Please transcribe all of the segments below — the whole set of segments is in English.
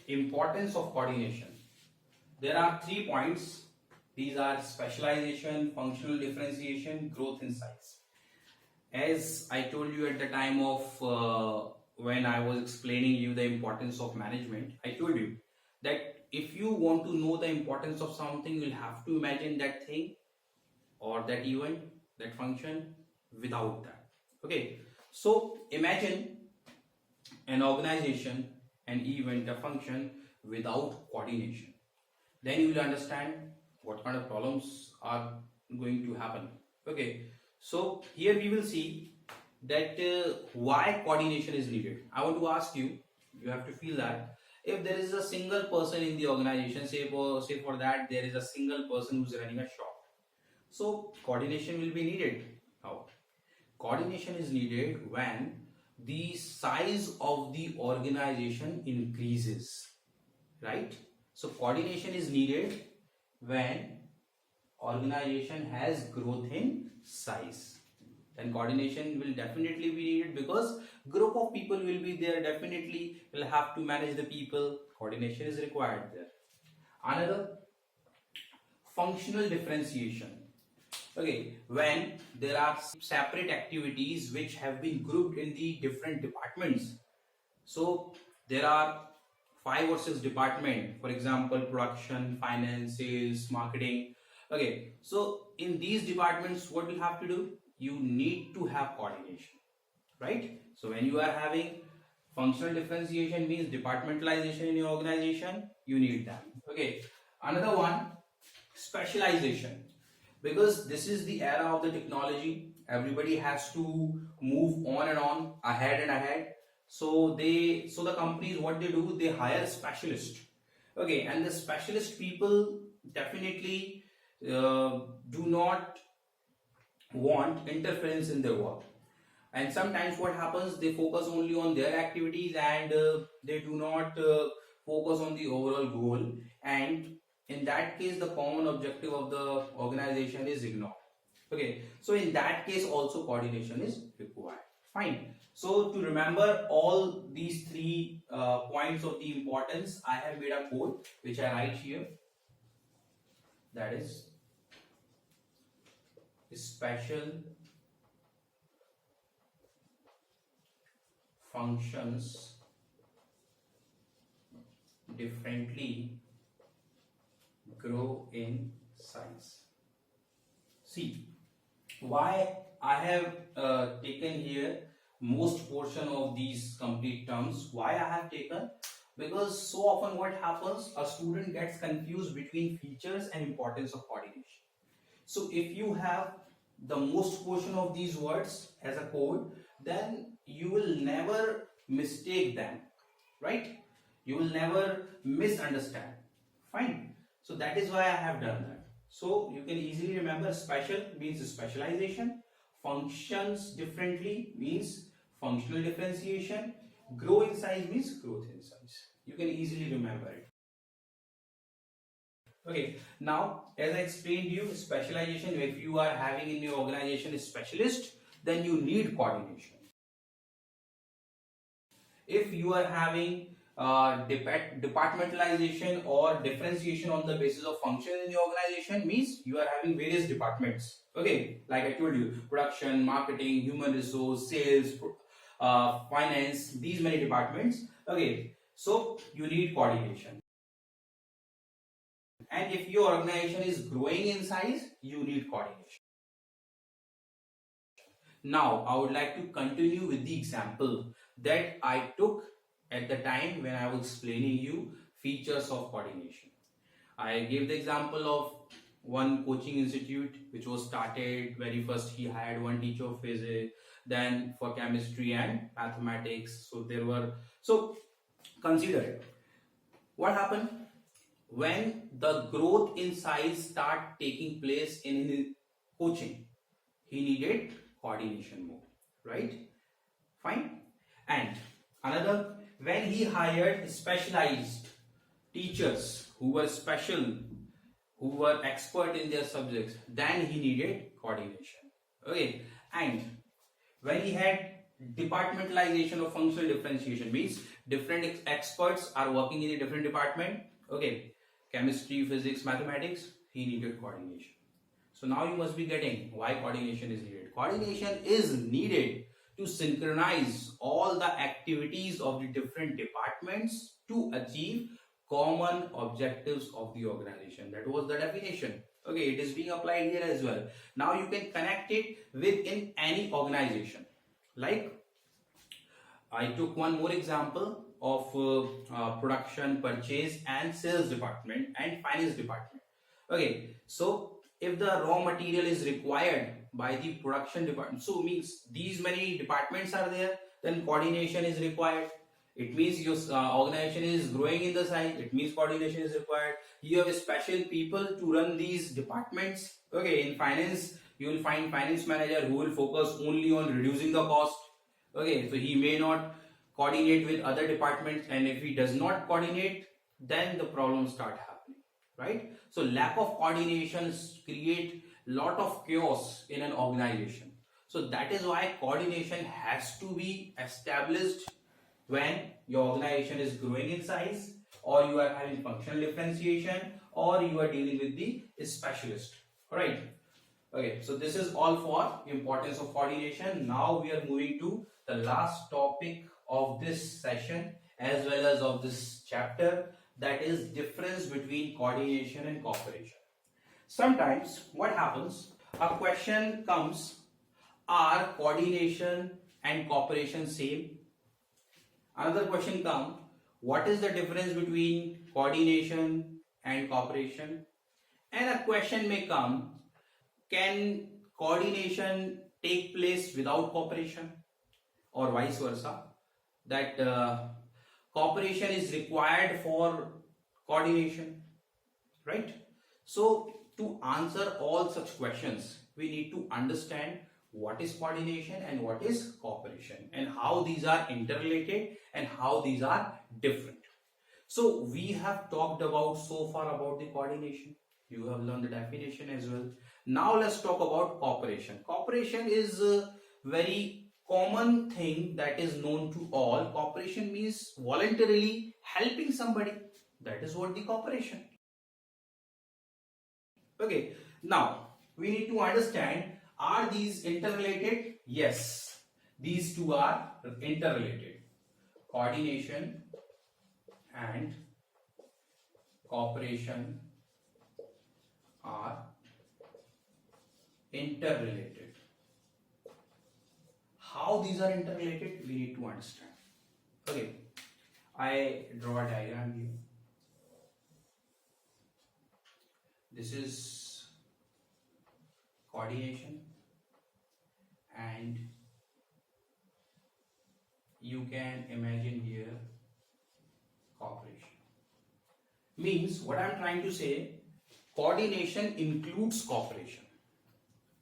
importance of coordination. There are 3 points. These are specialization, functional differentiation, growth in size. As I told you at the time of when I was explaining you the importance of management, I told you that if you want to know the importance of something, you'll have to imagine that thing or that event, that function without that. Okay, so imagine an organization, an event, a function without coordination. Then you will understand what kind of problems are going to happen. Okay, so here we will see that why coordination is needed. I want to ask you, you have to feel that if there is a single person in the organization, say for that there is a single person who's running a shop, so coordination will be needed. How? Coordination is needed when the size of the organization increases, right? So coordination is needed when organization has growth in size. Then coordination will definitely be needed because group of people will be there, definitely will have to manage the people. Coordination is required there. Another, functional differentiation. Okay, when there are separate activities which have been grouped in the different departments. So there are 5 or 6 departments, for example, production, finance, sales, marketing. Okay, so in these departments, what we have to do? You need to have coordination, right? So when you are having functional differentiation, means departmentalization in your organization, you need that. Okay, another one, specialization. Because this is the era of the technology, everybody has to move on and on, ahead and ahead. So the companies, what they do, they hire specialists. Okay, and the specialist people definitely do not want interference in their work. And sometimes what happens, they focus only on their activities and they do not focus on the overall goal. And in that case, the common objective of the organization is ignored. Okay, so in that case also coordination is required. Fine. So to remember all these 3 points of the importance, I have made a code which I write here. That is special functions differently grow in size. See, why I have taken here most portion of these complete terms. Why I have taken? Because so often what happens, a student gets confused between features and importance of coordination. So if you have the most portion of these words as a code, then you will never mistake them, right? You will never misunderstand. Fine. So that is why I have done that. So you can easily remember, special means specialization, functions differently means functional differentiation, grow in size means growth in size. You can easily remember it. Okay, now as I explained you, specialization, if you are having in your organization a specialist, then you need coordination. If you are having departmentalization or differentiation on the basis of function in the organization, means you are having various departments. Okay, like I told you, production, marketing, human resource, sales, finance, these many departments. Okay, so you need coordination. And if your organization is growing in size, you need coordination. Now I would like to continue with the example that I took at the time when I was explaining you features of coordination. I gave the example of one coaching institute which was started. Very first he hired one teacher of physics, then for chemistry and mathematics. So consider what happened when the growth in size start taking place in his coaching. He needed coordination more, right? Fine. And another, when he hired specialized teachers who were special, who were expert in their subjects, then he needed coordination. Okay. And when he had Departmentalization or functional differentiation means different experts are working in a different department. Okay, chemistry, physics, mathematics, he needed coordination. So now you must be getting why coordination is needed. Coordination is needed to synchronize all the activities of the different departments to achieve common objectives of the organization. That was the definition. Okay, it is being applied here as well. Now you can connect it within any organization. Like I took one more example of production, purchase and sales department and finance department. Okay, so if the raw material is required by the production department, so means these many departments are there, then coordination is required. It means your organization is growing in the size, it means coordination is required. You have special people to run these departments. Okay, in finance you will find finance manager who will focus only on reducing the cost. Okay, so he may not coordinate with other departments, and if he does not coordinate, then the problems start happening, right? So lack of coordinations create lot of chaos in an organization. So that is why coordination has to be established when your organization is growing in size, or you are having functional differentiation, or you are dealing with the specialist. All right. Okay, so this is all for importance of coordination. Now we are moving to the last topic of this session as well as of this chapter, that is difference between coordination and cooperation. Sometimes what happens, a question comes, are coordination and cooperation same? Another question comes, what is the difference between coordination and cooperation? And a question may come, can coordination take place without cooperation, or vice versa, that cooperation is required for coordination, right? So to answer all such questions, we need to understand what is coordination and what is cooperation, and how these are interrelated and how these are different. So we have talked about so far about the coordination. You have learned the definition as well. Now let's talk about cooperation. Cooperation is a very common thing that is known to all. Cooperation means voluntarily helping somebody. That is what the cooperation. Okay, now we need to understand, are these interrelated? Yes, these two are interrelated. Coordination and cooperation are interrelated. How these are interrelated, we need to understand. Okay, I draw a diagram here. This is coordination, and you can imagine here cooperation. Means what I am trying to say, coordination includes cooperation.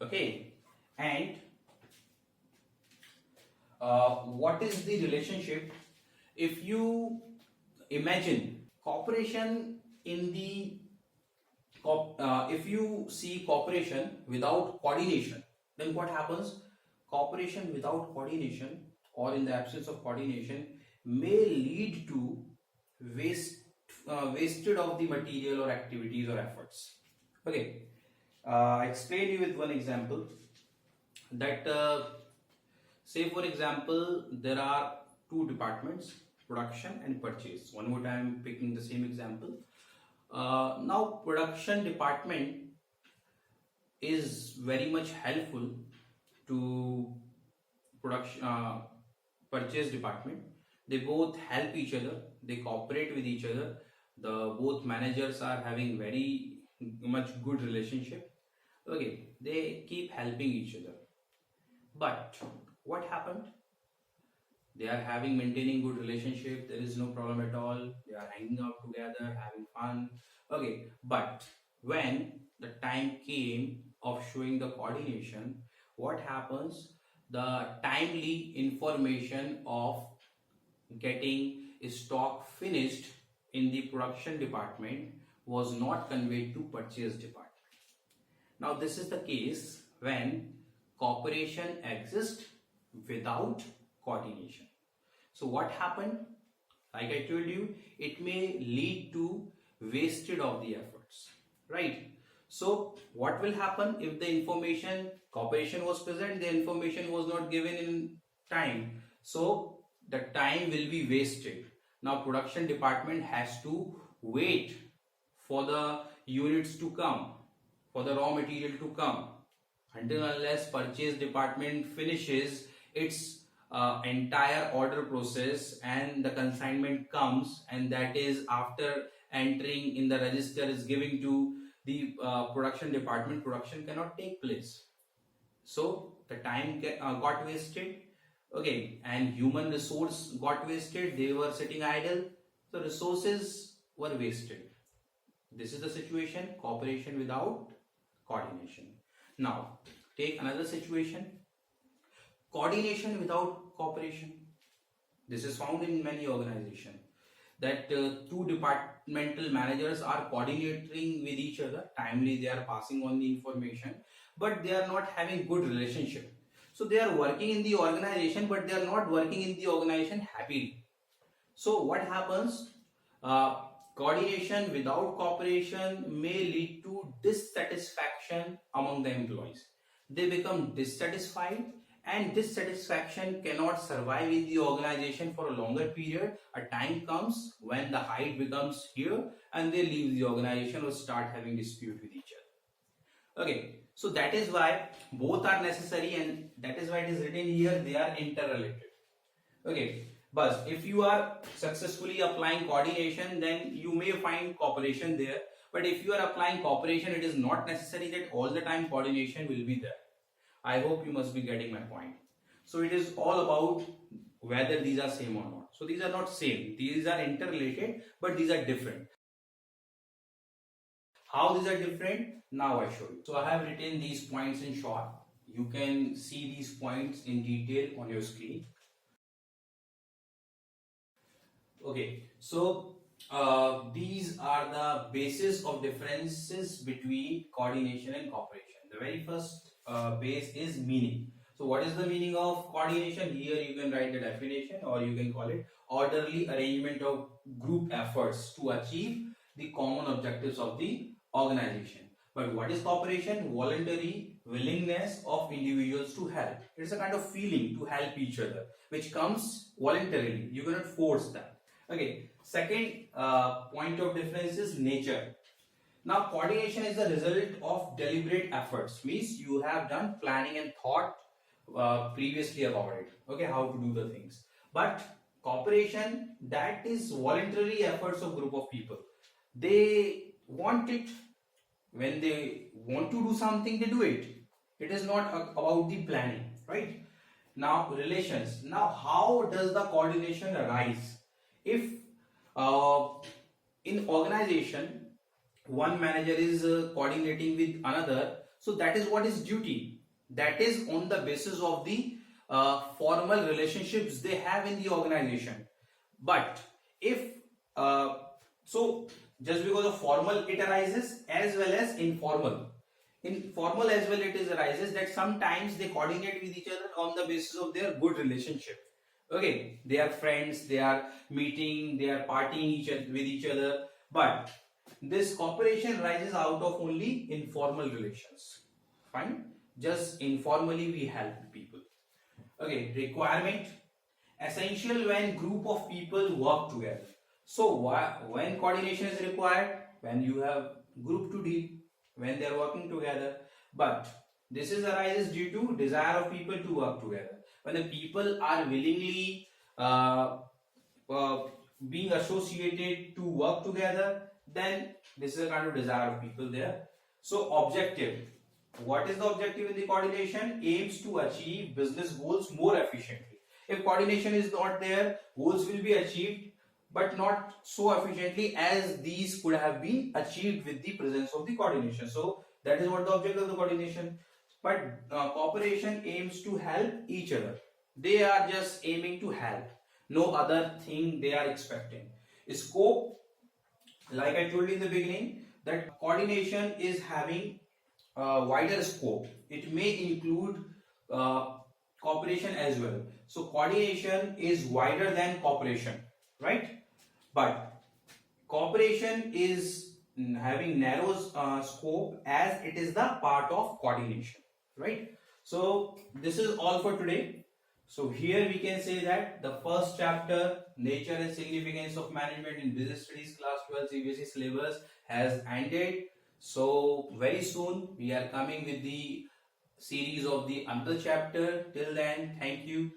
Okay, and what is the relationship? If you imagine cooperation in the if you see cooperation without coordination, then what happens? Cooperation without coordination, or in the absence of coordination, may lead to wasted of the material or activities or efforts. Okay, I explain you with one example, that say for example there are two departments, production and purchase. One more time picking the same example. Now production department is very much helpful to production purchase department. They both help each other, they cooperate with each other. The both managers are having very much good relationship. Okay, they keep helping each other. But what happened? They are maintaining good relationship, there is no problem at all, they are hanging out together, having fun. Okay, but when the time came of showing the coordination, what happens? The timely information of getting stock finished in the production department was not conveyed to purchase department. Now this is the case when cooperation exists without coordination. So what happened? Like I told you, it may lead to wasted of the efforts, right? So what will happen if the information cooperation was present, the information was not given in time, so the time will be wasted. Now production department has to wait for the units to come, for the raw material to come, until unless purchase department finishes its entire order process and the consignment comes, and that is after entering in the register is giving to the production department, production cannot take place. So the time got wasted, okay, and human resource got wasted, they were sitting idle, so resources were wasted. This is the situation, cooperation without coordination. Now take another situation, coordination without cooperation. This is found in many organizations, that two departmental managers are coordinating with each other, timely they are passing on the information, but they are not having good relationship. So they are working in the organization, but they are not working in the organization happily. So what happens? Coordination without cooperation may lead to dissatisfaction among the employees. They become dissatisfied, and dissatisfaction cannot survive in the organization for a longer period. A time comes when the height becomes here and they leave the organization or start having dispute with each other. Okay, so that is why both are necessary, and that is why it is written here they are interrelated. Okay, but if you are successfully applying coordination, then you may find cooperation there. But if you are applying cooperation, it is not necessary that all the time coordination will be there. I hope you must be getting my point. So it is all about whether these are same or not. So these are not same. These are interrelated, but these are different. How these are different? Now I show you. So I have written these points in short. You can see these points in detail on your screen. Okay, so these are the basis of differences between coordination and cooperation. The very first base is meaning. So what is the meaning of coordination? Here you can write the definition, or you can call it orderly arrangement of group efforts to achieve the common objectives of the organization. But what is cooperation? Voluntary willingness of individuals to help. It's a kind of feeling to help each other, which comes voluntarily. You cannot force that. Okay, second point of difference is nature. Now coordination is the result of deliberate efforts, means you have done planning and thought previously about it, okay, how to do the things. But cooperation, that is voluntary efforts of group of people. They want it, when they want to do something they do it. It is not about the planning, right? Now relations. Now how does the coordination arise? If in organization one manager is coordinating with another, so that is what is duty. That is on the basis of the formal relationships they have in the organization. But if so just because of formal it arises, as well as informal. In formal as well it is arises that sometimes they coordinate with each other on the basis of their good relationship. Okay, they are friends, they are meeting, they are partying with each other, but this cooperation rises out of only informal relations. Fine, just informally we help people. Okay, requirement, essential when group of people work together. So when coordination is required? When you have group to deal, when they are working together. But this is arises due to desire of people to work together. When the people are willingly being associated to work together, then this is a kind of desire of people there. So objective. What is the objective in the coordination? Aims to achieve business goals more efficiently. If coordination is not there, goals will be achieved, but not so efficiently as these could have been achieved with the presence of the coordination. So that is what the objective of the coordination. But cooperation aims to help each other. They are just aiming to help. No other thing they are expecting. Scope, like I told you in the beginning, that coordination is having a wider scope. It may include cooperation as well. So coordination is wider than cooperation, right? But cooperation is having narrow scope as it is the part of coordination, right? So this is all for today. So here we can say that the first chapter, nature and significance of management in business studies class 12 CBSE syllabus, has ended. So very soon we are coming with the series of the another chapter. Till then, thank you.